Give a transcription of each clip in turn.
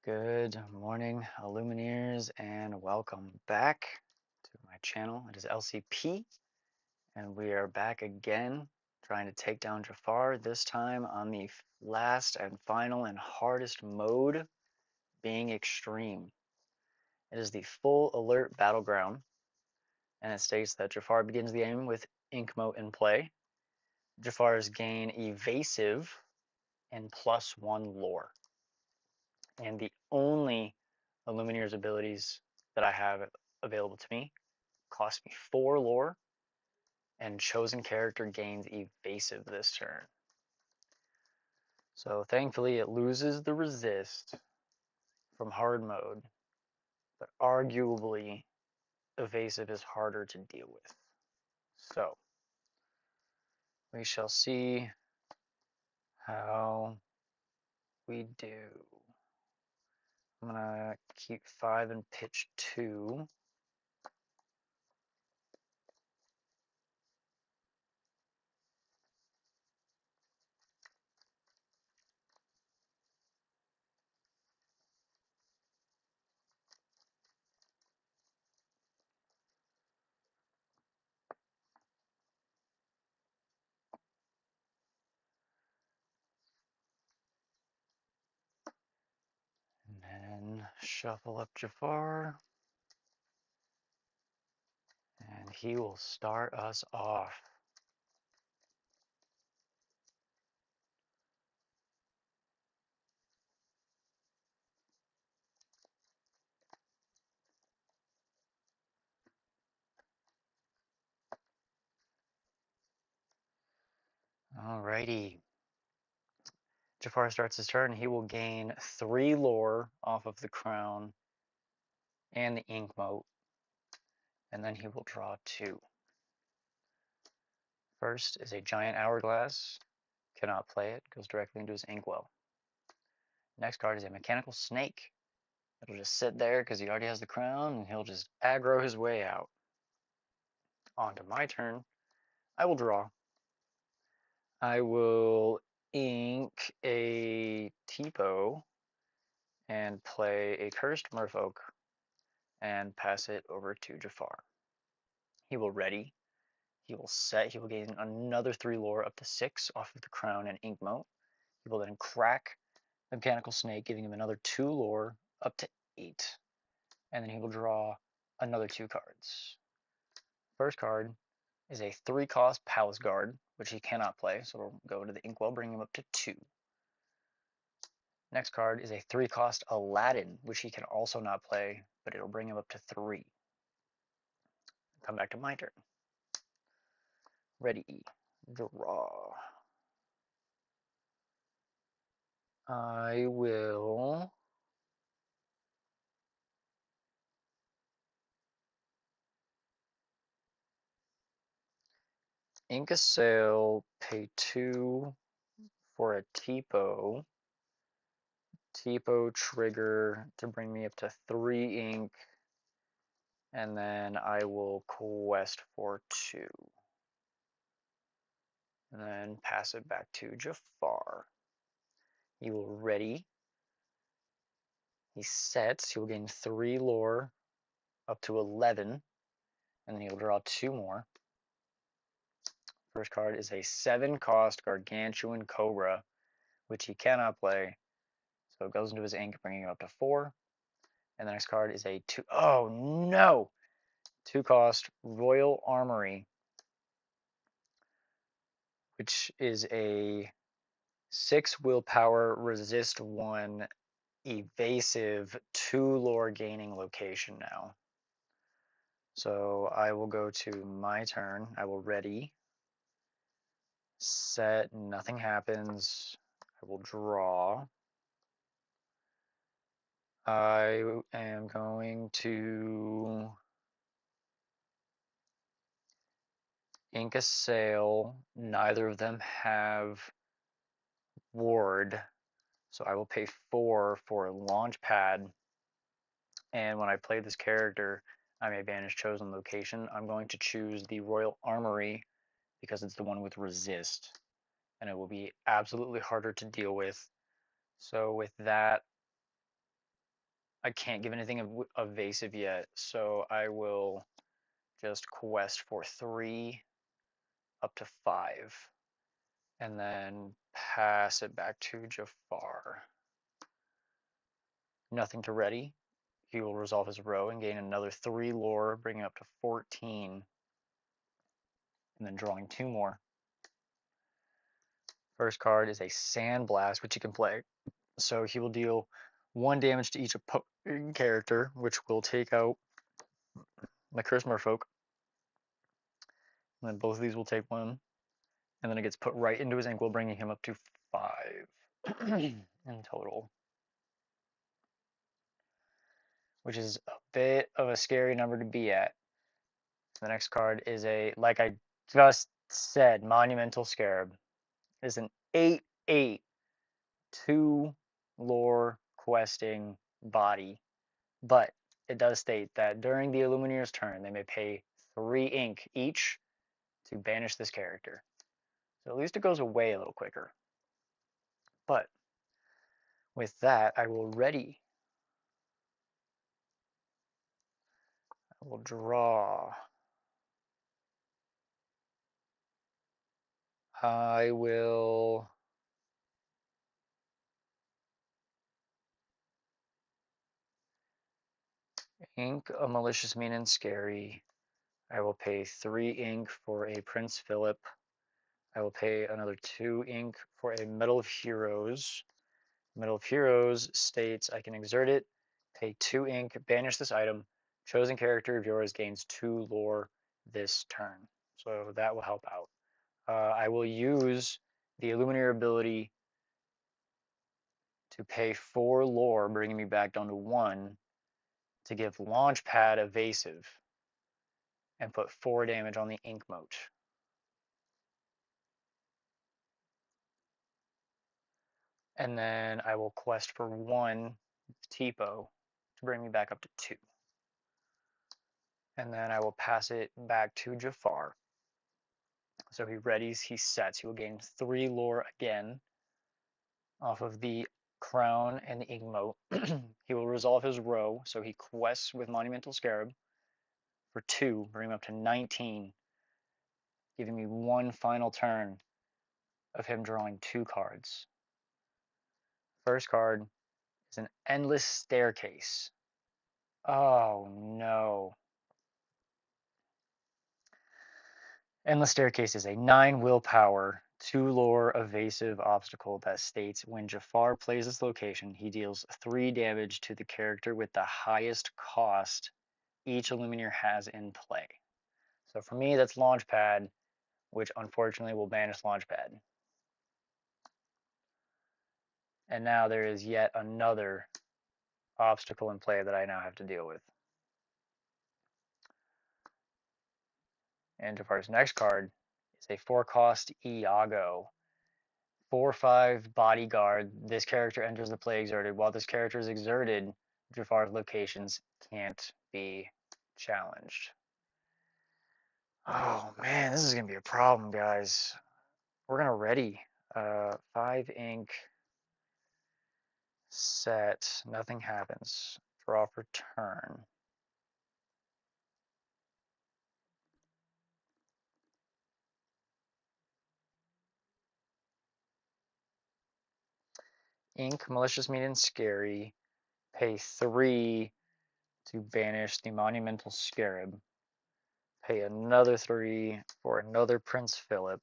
Good morning, Illumineers, and welcome back to my channel. It is LCP, and we are back again trying to take down Jafar, this time on the last and final and hardest mode, being extreme. It is the full alert battleground, and it states that Jafar begins the game with Ink Mote in play. Jafar's gain evasive and +1 lore. And the only Illumineer's abilities that I have available to me cost me 4 lore, and chosen character gains evasive this turn. So thankfully it loses the resist from hard mode, but arguably evasive is harder to deal with. So we shall see how we do. I'm gonna keep 5 and pitch 2. And then shuffle up Jafar, and he will start us off. Alrighty. Jafar starts his turn. He will gain 3 lore off of the crown and the ink mote, and then he will draw 2. First is a giant hourglass. Cannot play it, goes directly into his inkwell. Next card is a mechanical snake. It'll just sit there because he already has the crown, and he'll just aggro his way out. On to my turn. I will draw. I will ink a Tipo and play a cursed merfolk and pass it over to Jafar. He will ready. He will set. He will gain another 3 lore up to 6 off of the crown and ink mote. He will then crack the mechanical snake, giving him another 2 lore up to 8. And then he will draw another 2 cards. First card is a 3-cost Palace Guard, which he cannot play, so it'll go to the inkwell, bringing him up to 2. Next card is a 3-cost Aladdin, which he can also not play, but it'll bring him up to 3. Come back to my turn. Ready. Draw. I will ink a sail, pay 2 for a Tipo. Tipo trigger to bring me up to 3 ink, and then I will quest for 2. And then pass it back to Jafar. He will ready. He sets. He will gain 3 lore up to 11, and then he'll draw 2 more. First card is a 7-cost Gargantuan Cobra, which he cannot play, so it goes into his ink, bringing him up to 4. And the next card is a 2. Oh no! 2-cost Royal Armory, which is a 6 willpower, resist 1, evasive, 2 lore gaining location now. So I will go to my turn. I will ready, set, nothing happens. I will draw. I am going to ink a sail. Neither of them have ward, so I will pay 4 for a launch pad. And when I play this character, I may banish chosen location. I'm going to choose the Royal Armory because it's the one with resist, and it will be absolutely harder to deal with. So with that, I can't give anything evasive yet, so I will just quest for 3 up to 5, and then pass it back to Jafar. Nothing to ready. He will resolve his row and gain another 3 lore, bringing up to 14, and then drawing 2 more. First card is a Sandblast, which he can play. So he will deal 1 damage to each character, which will take out my Curse Merfolk. And then both of these will take 1. And then it gets put right into his Inkwell, bringing him up to 5 in total. Which is a bit of a scary number to be at. The next card is a, like I just said, Monumental Scarab. It is an 8/8 2 lore questing body, but it does state that during the Illumineer's turn, they may pay 3 ink each to banish this character. So at least it goes away a little quicker. But with that, I will ready. I will draw. I will ink a Malicious, Mean, and Scary. I will pay 3 ink for a Prince Philip. I will pay another 2 ink for a Medal of Heroes. Medal of Heroes states I can exert it, pay 2 ink, banish this item. Chosen character of yours gains 2 lore this turn. So that will help out. I will use the Illumineer ability to pay 4 lore, bringing me back down to 1, to give Launchpad evasive and put 4 damage on the ink moat. And then I will quest for 1 Tipo to bring me back up to 2. And then I will pass it back to Jafar. So he readies, he sets. He will gain 3 lore again off of the crown and the ink moat. He will resolve his row, so he quests with Monumental Scarab for 2, bring him up to 19, giving me 1 final turn of him drawing 2 cards. First card is an Endless Staircase. Oh no. Endless Staircase is a 9 willpower, 2 lore evasive obstacle that states when Jafar plays this location, he deals 3 damage to the character with the highest cost each Illumineer has in play. So for me, that's Launchpad, which unfortunately will banish Launchpad. And now there is yet another obstacle in play that I now have to deal with. And Jafar's next card is a 4-cost Iago. 4/5 bodyguard. This character enters the play exerted. While this character is exerted, Jafar's locations can't be challenged. Oh man, this is gonna be a problem, guys. We're gonna ready. 5 ink. Set. Nothing happens. Draw for turn. Ink, Malicious, Mean, and Scary. Pay 3 to banish the Monumental Scarab. Pay another 3 for another Prince Philip.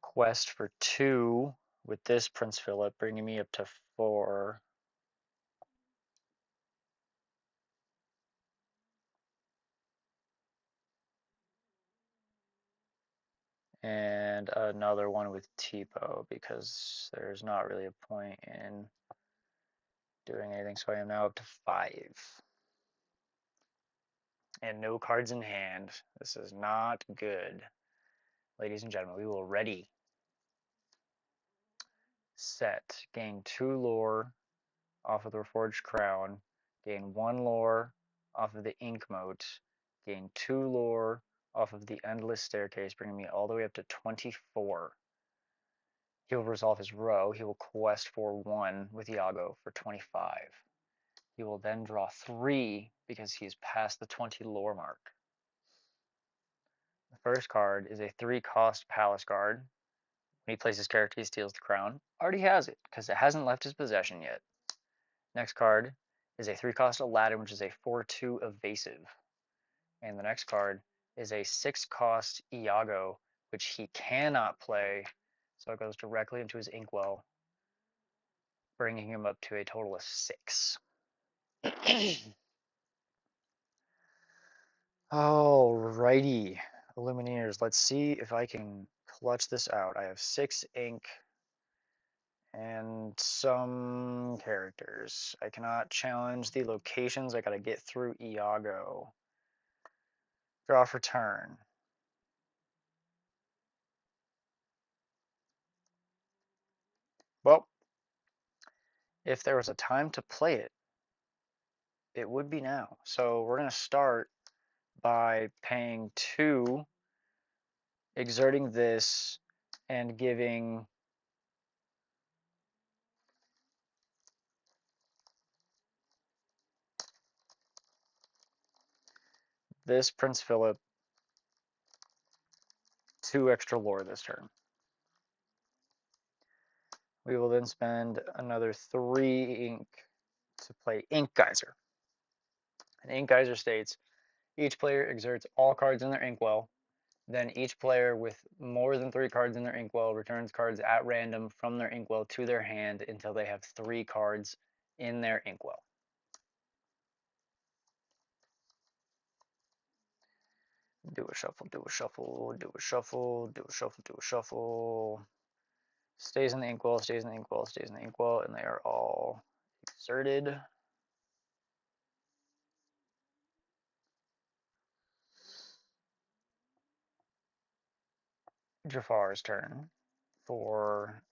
Quest for 2 with this Prince Philip, bringing me up to 4. And another one with Tipo, because there's not really a point in doing anything. So I am now up to 5. And no cards in hand. This is not good. Ladies and gentlemen, we will ready. Set. Gain 2 lore off of the Reforged Crown. Gain 1 lore off of the Ink Moat. Gain 2 lore off of the Endless Staircase, bringing me all the way up to 24. He will resolve his row. He will quest for 1 with Iago for 25. He will then draw 3 because he's past the 20 lore mark. The first card is a 3-cost Palace Guard. When he plays his character, he steals the crown. Already has it because it hasn't left his possession yet. Next card is a 3-cost Aladdin, which is a 4/2 evasive. And the next card is a 6-cost Iago, which he cannot play, so it goes directly into his Inkwell, bringing him up to a total of 6. Alrighty, Illumineers, let's see if I can clutch this out. I have 6 ink and some characters. I cannot challenge the locations. I gotta get through Iago. Draw for turn. Well, if there was a time to play it, it would be now. So we're gonna start by paying 2, exerting this, and giving this Prince Philip 2 extra lore this turn. We will then spend another 3 ink to play Ink Geyser. And Ink Geyser states, each player exerts all cards in their Inkwell. Then each player with more than 3 cards in their Inkwell returns cards at random from their Inkwell to their hand until they have 3 cards in their Inkwell. Do a shuffle, do a shuffle, do a shuffle, do a shuffle, do a shuffle. Stays in the Inkwell, stays in the Inkwell, stays in the Inkwell, and they are all exerted. Jafar's turn for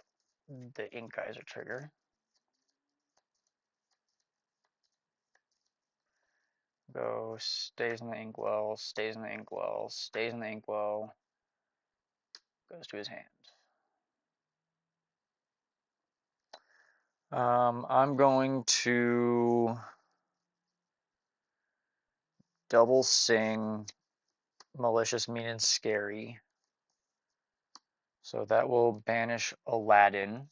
the Ink Geyser trigger. Go, stays in the Inkwell, stays in the Inkwell, stays in the Inkwell, goes to his hand. I'm going to double sing Malicious, Mean, and Scary. So that will banish Aladdin,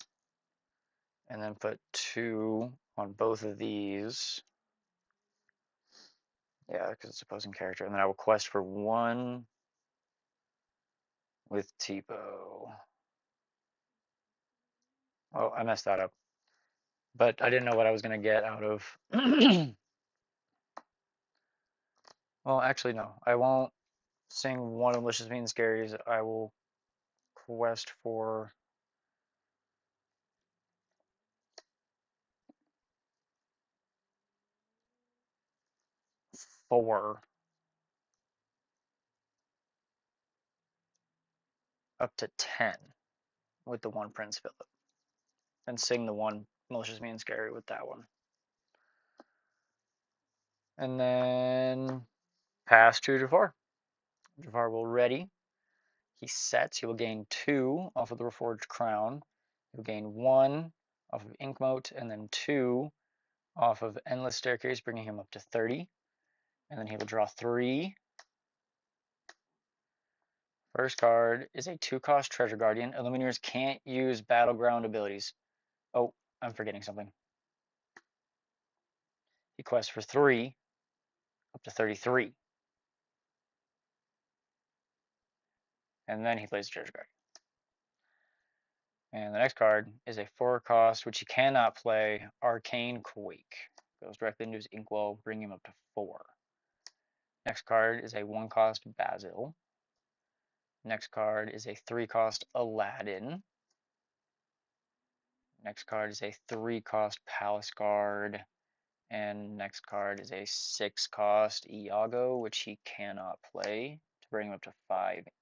and then put 2 on both of these. Yeah, because it's opposing character. And then I will quest for 1 with Tipo. Oh, I messed that up. But I didn't know what I was going to get out of. Well, actually, no. I won't sing 1 of Malicious, Mean, and Scary's. I will quest for 4 up to 10 with the 1 Prince Philip. And sing the 1 Malicious, Mean, and Scary with that one. And then pass to Jafar. Jafar will ready. He sets. He will gain 2 off of the Reforged Crown. He'll gain 1 off of Inkmote, and then 2 off of Endless Staircase, bringing him up to 30. And then he will draw 3. First card is a 2-cost Treasure Guardian. Illumineers can't use Battleground abilities. Oh, I'm forgetting something. He quests for 3 up to 33. And then he plays a Treasure Guardian. And the next card is a 4-cost, which he cannot play, Arcane Quake. Goes directly into his Inkwell, bring him up to 4. Next card is a 1-cost Basil. Next card is a 3-cost Aladdin. Next card is a 3-cost Palace Guard. And next card is a 6-cost Iago, which he cannot play, to bring him up to 5 ink.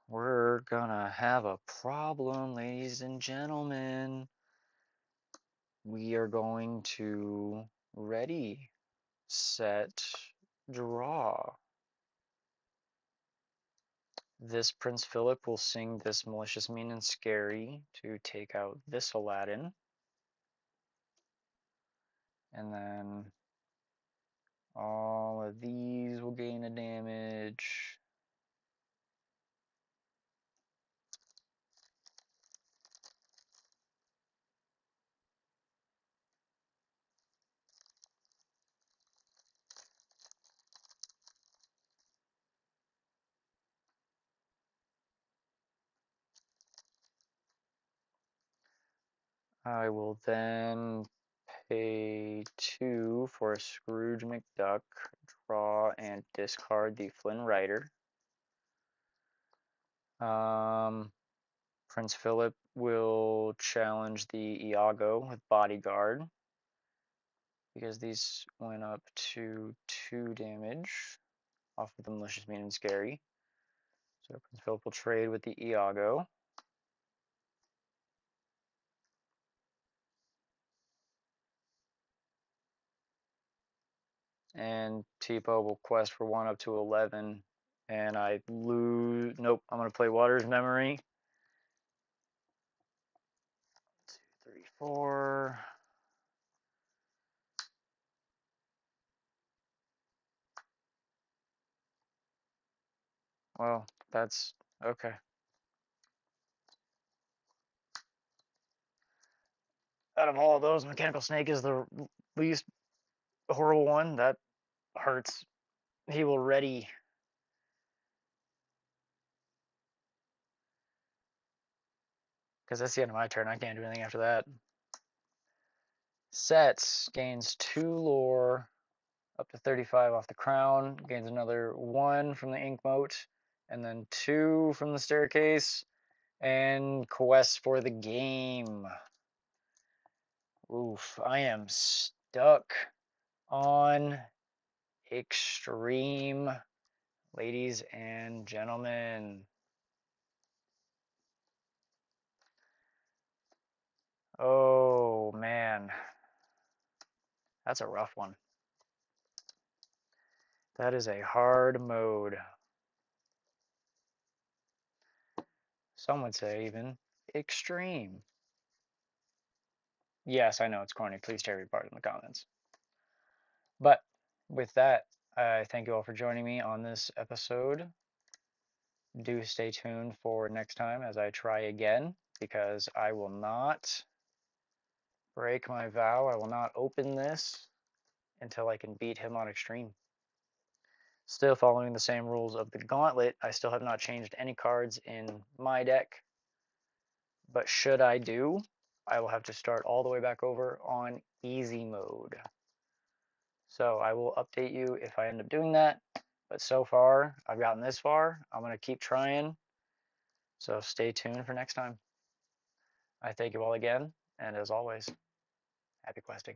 We're gonna have a problem, ladies and gentlemen. We are going to ready, set, draw. This Prince Philip will sing this Malicious, Mean, and Scary to take out this Aladdin. And then all of these will gain a damage. I will then pay 2 for a Scrooge McDuck, draw and discard the Flynn Rider. Prince Philip will challenge the Iago with Bodyguard because these went up to 2 damage off of the Malicious, Mean, and Scary. So Prince Philip will trade with the Iago. And Tipo will quest for 1 up to 11. And I lose. Nope, I'm going to play Water's Memory. 2, 3, 4. Well, that's okay. Out of all of those, Mechanical Snake is the least horrible one. That hurts. He will ready. Because that's the end of my turn. I can't do anything after that. Sets. Gains 2 lore. Up to 35 off the crown. Gains another 1 from the ink moat. And then 2 from the staircase. And quests for the game. Oof. I am stuck on extreme, ladies and gentlemen. Oh man, that's a rough one. That is a hard mode. Some would say even extreme. Yes, I know it's corny. Please tear me apart in the comments. But with that, I thank you all for joining me on this episode. Do stay tuned for next time as I try again, because I will not break my vow. I will not open this until I can beat him on extreme. Still following the same rules of the gauntlet, I still have not changed any cards in my deck. But should I do, I will have to start all the way back over on easy mode. So I will update you if I end up doing that. But so far, I've gotten this far. I'm going to keep trying. So stay tuned for next time. I thank you all again. And as always, happy questing.